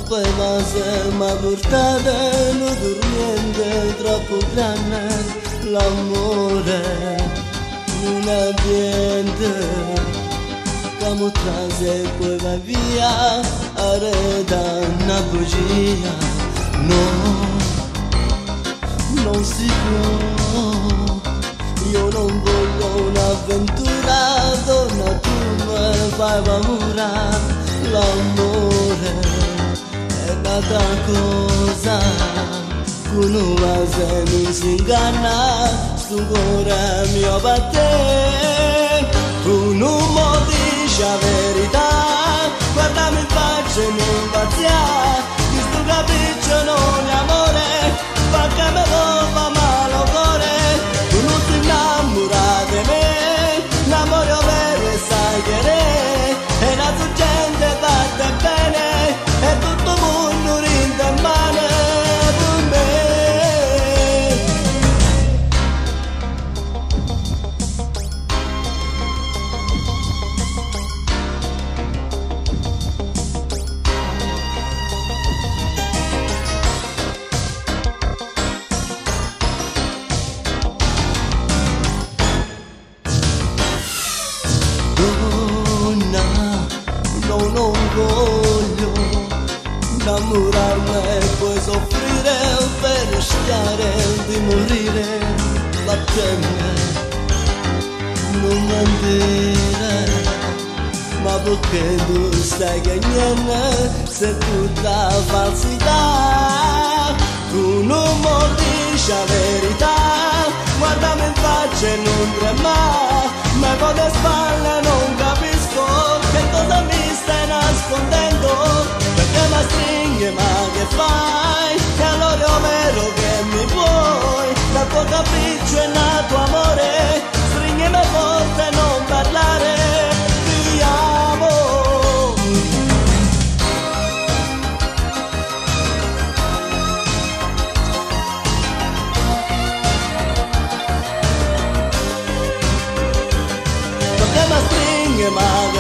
poi base ma portate non dormiente troppo grande l'amore un ambiente come trase e poi va via arreda una bugia no non si può io non voglio un'avventura donna tu mi fai paura l'amore è un'altra cosa che non va se non si inganna sto cuore mio batte tu non mi dici la verità guardami in faccia e non vazia questo capriccio non è amore fa che me lo fa male al cuore tu non ti innamora di me l'amore vero e sai che è la tua gente fatta bene e tutto il mondo rinde male per me. Non voglio innamorarmi e poi soffrire per rischiare di morire la temme non mentire ma perché tu stai che niente se tutta falsità tu non mi dici la verità guardami in faccia e non tremare ma con le spalle non capisco che cosa mi stai nascondendo perché mi stringi ma che fai e allora è vero che mi vuoi dal tuo capriccio è nato amore stringimi forte e non parlare ti amo perché mi stringi ma